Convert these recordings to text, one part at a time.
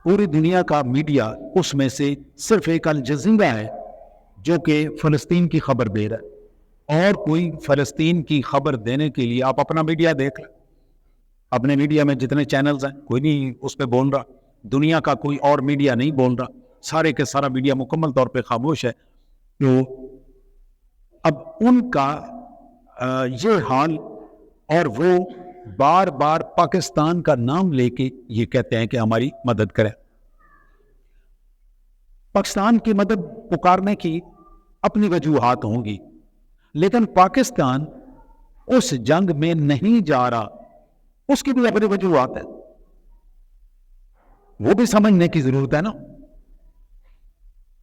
پوری دنیا کا میڈیا اس میں سے صرف ایک الجزیرہ ہے جو کہ فلسطین کی خبر دے رہا ہے، اور کوئی فلسطین کی خبر دینے کے لیے آپ اپنا میڈیا دیکھ لیں، اپنے میڈیا میں جتنے چینلز ہیں کوئی نہیں اس پہ بول رہا، دنیا کا کوئی اور میڈیا نہیں بول رہا، سارے کے سارا میڈیا مکمل طور پہ خاموش ہے۔ تو اب ان کا یہ حال، اور وہ بار بار پاکستان کا نام لے کے یہ کہتے ہیں کہ ہماری مدد کریں۔ پاکستان کی مدد پکارنے کی اپنی وجوہات ہوں گی، لیکن پاکستان اس جنگ میں نہیں جا رہا، اس کی بھی اپنی وجوہات ہے، وہ بھی سمجھنے کی ضرورت ہے نا،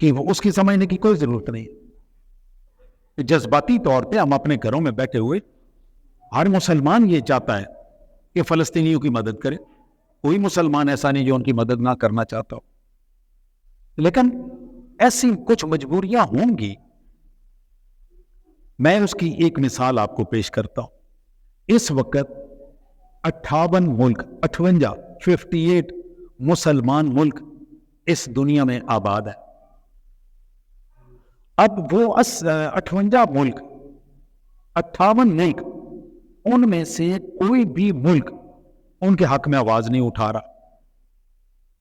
کہ اس کی سمجھنے کی کوئی ضرورت نہیں ہے۔ جذباتی طور پہ ہم اپنے گھروں میں بیٹھے ہوئے، ہر مسلمان یہ چاہتا ہے کہ فلسطینیوں کی مدد کرے، کوئی مسلمان ایسا نہیں جو ان کی مدد نہ کرنا چاہتا ہو، لیکن ایسی کچھ مجبوریاں ہوں گی۔ میں اس کی ایک مثال آپ کو پیش کرتا ہوں۔ اس وقت 58 ملک 58 مسلمان ملک اس دنیا میں آباد ہے۔ اب وہ 58 ملک 58 ملک ان میں سے کوئی بھی ملک ان کے حق میں آواز نہیں اٹھا رہا،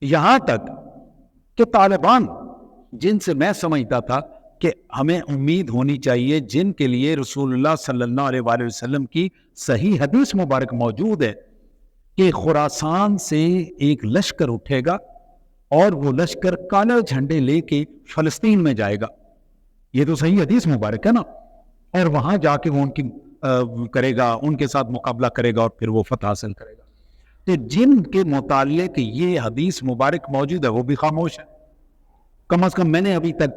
یہاں تک کہ طالبان، جن سے میں سمجھتا تھا کہ ہمیں امید ہونی چاہیے، جن کے لیے رسول اللہ صلی اللہ علیہ وآلہ وسلم کی صحیح حدیث مبارک موجود ہے کہ خراسان سے ایک لشکر اٹھے گا اور وہ لشکر کالے جھنڈے لے کے فلسطین میں جائے گا، یہ تو صحیح حدیث مبارک ہے نا، اور وہاں جا کے وہ ان کی کرے گا، ان کے ساتھ مقابلہ کرے گا اور پھر وہ فتح حاصل کرے گا۔ تو جن کے متعلق یہ حدیث مبارک موجود ہے وہ بھی خاموش ہے۔ کم از کم میں نے ابھی تک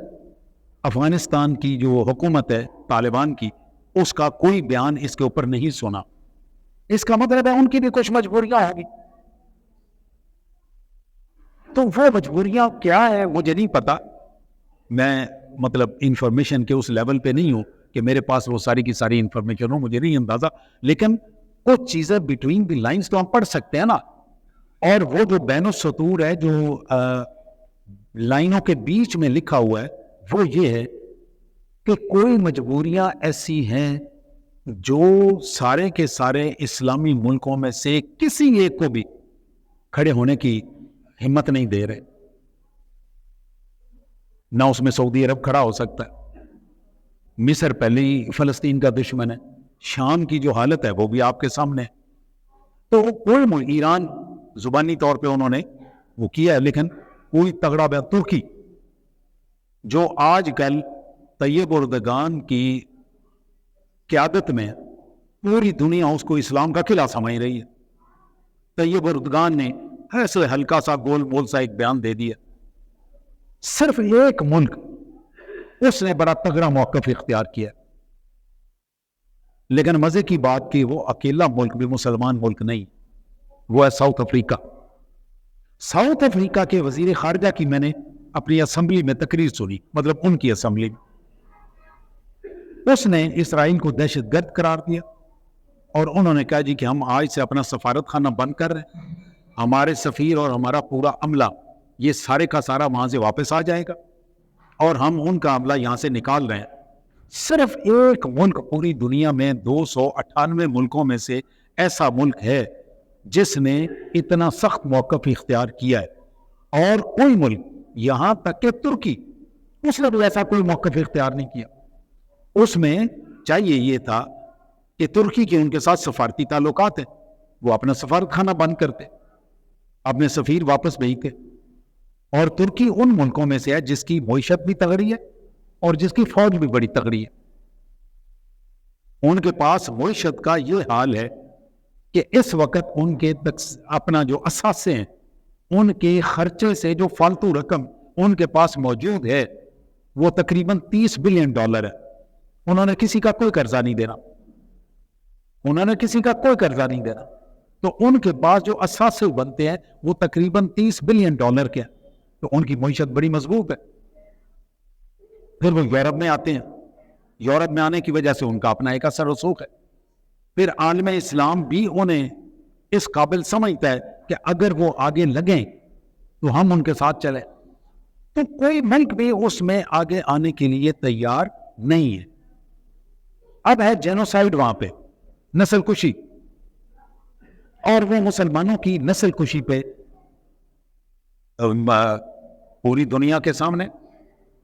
افغانستان کی جو حکومت ہے طالبان کی، اس کا کوئی بیان اس کے اوپر نہیں سنا۔ اس کا مطلب ہے ان کی بھی کچھ مجبوریاں ہوں گی، تو وہ مجبوریاں کیا ہے مجھے نہیں پتا، میں مطلب انفارمیشن کے اس لیول پہ نہیں ہوں کہ میرے پاس وہ ساری کی ساری انفارمیشن ہو، مجھے نہیں اندازہ، لیکن کچھ چیزیں بٹوین دی لائنز تو ہم پڑھ سکتے ہیں نا، اور وہ جو بین السطور ہے، جو لائنوں کے بیچ میں لکھا ہوا ہے، وہ یہ ہے کہ کوئی مجبوریاں ایسی ہیں جو سارے کے سارے اسلامی ملکوں میں سے کسی ایک کو بھی کھڑے ہونے کی ہمت نہیں دے رہے، نہ اس میں سعودی عرب کھڑا ہو سکتا ہے، مصر پہلے ہی فلسطین کا دشمن ہے، شام کی جو حالت ہے وہ بھی آپ کے سامنے ہے، تو کوئی ایران زبانی طور پہ انہوں نے وہ کیا ہے، لیکن کوئی تگڑا بیان، ترکی جو آج کل طیب اردگان کی قیادت میں پوری دنیا اس کو اسلام کا قلعہ سمجھ رہی ہے، طیب اردگان نے ایسے ہلکا سا گول مول سا ایک بیان دے دیا، صرف ایک ملک اس نے بڑا تگڑا موقف اختیار کیا، لیکن مزے کی بات کہ وہ اکیلا ملک بھی مسلمان ملک نہیں، وہ ہے ساؤتھ افریقہ۔ ساؤتھ افریقہ کے وزیر خارجہ کی میں نے اپنی اسمبلی میں تقریر سنی، مطلب ان کی اسمبلی میں، اس نے اسرائیل کو دہشت گرد قرار دیا، اور انہوں نے کہا جی کہ ہم آج سے اپنا سفارت خانہ بند کر رہے ہیں، ہمارے سفیر اور ہمارا پورا عملہ یہ سارے کا سارا وہاں سے واپس آ جائے گا، اور ہم ان کا عملہ یہاں سے نکال رہے ہیں۔ صرف ایک ملک پوری دنیا میں 298 ملکوں میں سے ایسا ملک ہے جس نے اتنا سخت موقف اختیار کیا ہے، اور کوئی ملک یہاں تک کہ ترکی، اس نے بھی ایسا کوئی موقف اختیار نہیں کیا۔ اس میں چاہیے یہ تھا کہ ترکی کے ان کے ساتھ سفارتی تعلقات ہیں، وہ اپنا سفارت خانہ بند کرتے، اپنے سفیر واپس بھیجتے، اور ترکی ان ملکوں میں سے ہے جس کی معیشت بھی تگڑی ہے اور جس کی فوج بھی بڑی تگڑی ہے۔ ان کے پاس معیشت کا یہ حال ہے کہ اس وقت ان کے اپنا جو اثاثے ہیں، ان کے خرچے سے جو فالتو رقم ان کے پاس موجود ہے وہ تقریباً $30 بلین ہے۔ انہوں نے کسی کا کوئی قرضہ نہیں دینا، انہوں نے کسی کا کوئی قرضہ نہیں دینا، تو ان کے پاس جو اثاثے بنتے ہیں وہ تقریباً $30 بلین کے، تو ان کی معیشت بڑی مضبوط ہے۔ پھر وہ یورپ میں آتے ہیں، یورپ میں آنے کی وجہ سے ان کا اپنا ایک اثر رسوخ ہے، پھر عالم اسلام بھی انہیں اس قابل سمجھتا ہے کہ اگر وہ آگے لگیں تو ہم ان کے ساتھ چلے. تو کوئی ملک بھی اس میں آگے آنے کے لیے تیار نہیں ہے. اب ہے جینوسائیڈ وہاں پہ, نسل کشی, اور وہ مسلمانوں کی نسل کشی پہ پوری دنیا کے سامنے,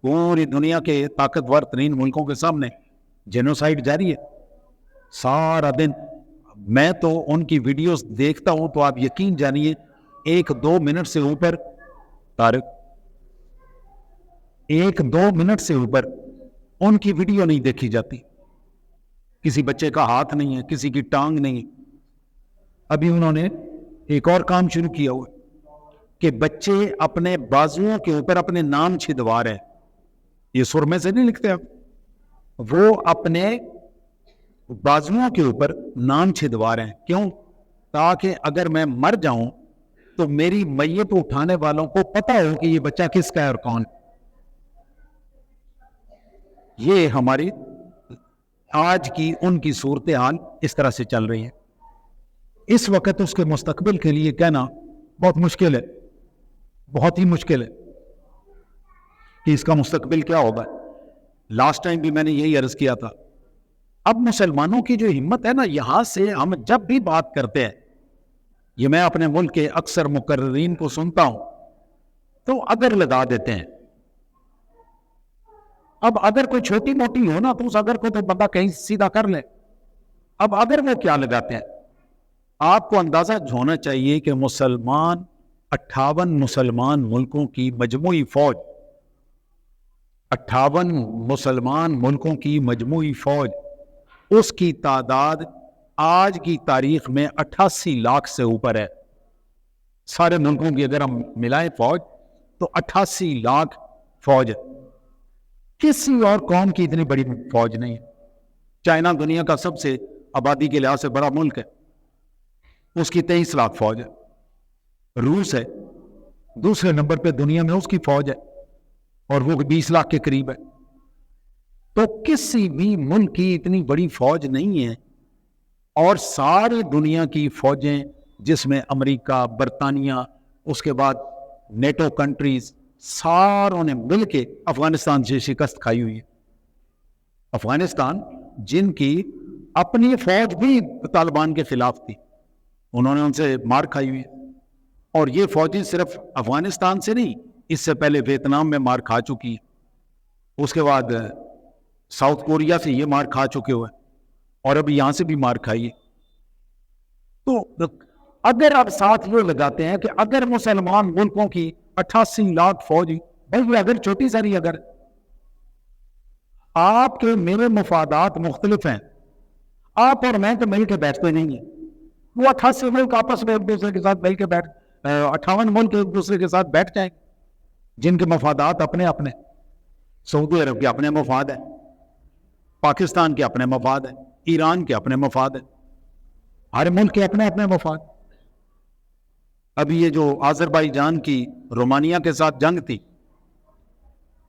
پوری دنیا کے طاقتور ترین ملکوں کے سامنے جینوسائیڈ جاری ہے سارا دن. میں تو ان کی ویڈیوز دیکھتا ہوں تو آپ یقین جانیے 1-2 منٹ سے اوپر, طارق 1-2 منٹ سے اوپر ان کی ویڈیو نہیں دیکھی جاتی. کسی بچے کا ہاتھ نہیں ہے, کسی کی ٹانگ نہیں ہے. ابھی انہوں نے ایک اور کام شروع کیا ہوا کہ بچے اپنے بازوؤں کے اوپر اپنے نام چھدوا رہے ہیں. یہ سرمے سے نہیں لکھتے اب, وہ اپنے بازوؤں کے اوپر نام چھدوا رہے ہیں. کیوں؟ تاکہ اگر میں مر جاؤں تو میری میت اٹھانے والوں کو پتہ ہو کہ یہ بچہ کس کا ہے اور کون. یہ ہماری آج کی ان کی صورتحال اس طرح سے چل رہی ہے. اس وقت اس کے مستقبل کے لیے کہنا بہت مشکل ہے, بہت ہی مشکل ہے کہ اس کا مستقبل کیا ہوگا. لاسٹ ٹائم بھی میں نے یہی عرض کیا تھا. اب مسلمانوں کی جو ہمت ہے نا, یہاں سے ہم جب بھی بات کرتے ہیں, یہ میں اپنے ملک کے اکثر مقررین کو سنتا ہوں, تو اگر لگا دیتے ہیں. اب اگر کوئی چھوٹی موٹی ہو نا تو اس اگر کو تو بندہ کہیں سیدھا کر لے. اب اگر وہ کیا لگاتے ہیں, آپ کو اندازہ ہونا چاہیے کہ 58 مسلمان ملکوں کی مجموعی فوج, 58 مسلمان ملکوں کی مجموعی فوج, اس کی تعداد آج کی تاریخ میں 88 لاکھ سے اوپر ہے. سارے ملکوں کی اگر ہم ملائیں فوج تو 88 لاکھ فوج ہے. کسی اور قوم کی اتنی بڑی فوج نہیں ہے. چائنا دنیا کا سب سے آبادی کے لحاظ سے بڑا ملک ہے, اس کی 23 لاکھ فوج ہے. روس ہے دوسرے نمبر پہ دنیا میں, اس کی فوج ہے اور وہ 20 لاکھ کے قریب ہے. تو کسی بھی ملک کی اتنی بڑی فوج نہیں ہے. اور ساری دنیا کی فوجیں جس میں امریکہ, برطانیہ, اس کے بعد نیٹو کنٹریز, ساروں نے مل کے افغانستان سے شکست کھائی ہوئی ہے. افغانستان جن کی اپنی فوج بھی طالبان کے خلاف تھی, انہوں نے ان سے مار کھائی ہوئی ہے. اور یہ فوجیں صرف افغانستان سے نہیں, اس سے پہلے ویتنام میں مار کھا چکی ہے, اس کے بعد ساؤتھ کوریا سے یہ مار کھا چکے ہوئے, اور ابھی یہاں سے بھی مار کھائی ہے. تو اگر آپ ساتھ یہ لگاتے ہیں کہ اگر مسلمان ملکوں کی 88 لاکھ فوج, بھائی اگر چھوٹی ساری, اگر آپ کے میرے مفادات مختلف ہیں, آپ اور میں تو مل کے بیٹھتے نہیں ہیں. وہ 88 ملک آپس میں ایک دوسرے کے ساتھ مل کے 58 ملک ایک دوسرے کے ساتھ بیٹھ جائیں, جن کے مفادات اپنے اپنے. سعودی عرب کے اپنے مفاد ہیں, پاکستان کے اپنے مفاد ہیں, ایران کے اپنے مفاد ہیں, ہر ملک کے اپنے اپنے مفاد. ابھی یہ جو آذربائیجان کی رومانیہ کے ساتھ جنگ تھی,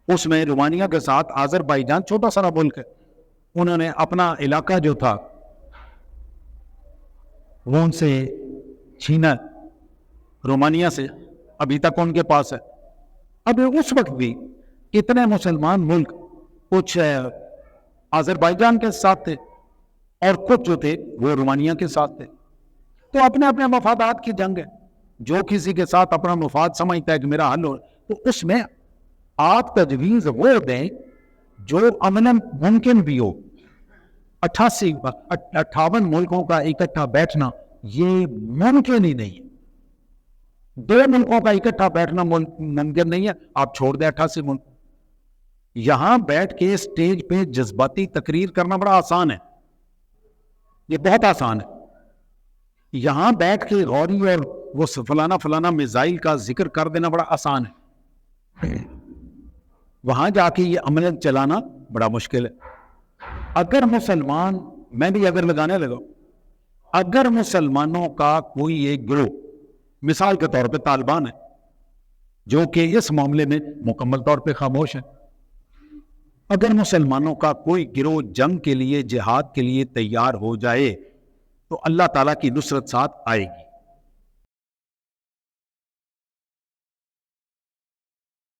اس میں رومانیہ کے ساتھ آذربائیجان چھوٹا سا ملک ہے, انہوں نے اپنا علاقہ جو تھا وہ ان سے چھینا, رومانیہ سے, ابھی تک ان کے پاس ہے. اب اس وقت بھی کتنے مسلمان ملک, کچھ آذربائیجان کے ساتھ تھے اور کچھ جو تھے وہ رومانیہ کے ساتھ تھے. تو اپنے اپنے مفادات کی جنگ ہے. جو کسی کے ساتھ اپنا مفاد سمجھتا ہے کہ میرا حل ہو, تو اس میں آپ تجویز وہ دیں جو امن ممکن بھی ہو. 58 ملکوں کا اکٹھا بیٹھنا یہ ممکن ہی نہیں ہے. 2 ملکوں کا اکٹھا بیٹھنا ممکن نہیں ہے. آپ چھوڑ دیں 88 ملک. یہاں بیٹھ کے اسٹیج پہ جذباتی تقریر کرنا بڑا آسان ہے, یہ بہت آسان ہے. یہاں بیٹھ کے غوری اور وہ فلانا میزائل کا ذکر کر دینا بڑا آسان ہے. وہاں جا کے یہ عمل چلانا بڑا مشکل ہے. اگر مسلمان, میں بھی اگر لگانے لگا, اگر مسلمانوں کا کوئی ایک گروہ, مثال کے طور پہ طالبان ہے, جو کہ اس معاملے میں مکمل طور پہ خاموش ہے, اگر مسلمانوں کا کوئی گروہ جنگ کے لیے, جہاد کے لیے تیار ہو جائے تو اللہ تعالیٰ کی نصرت ساتھ آئے گی.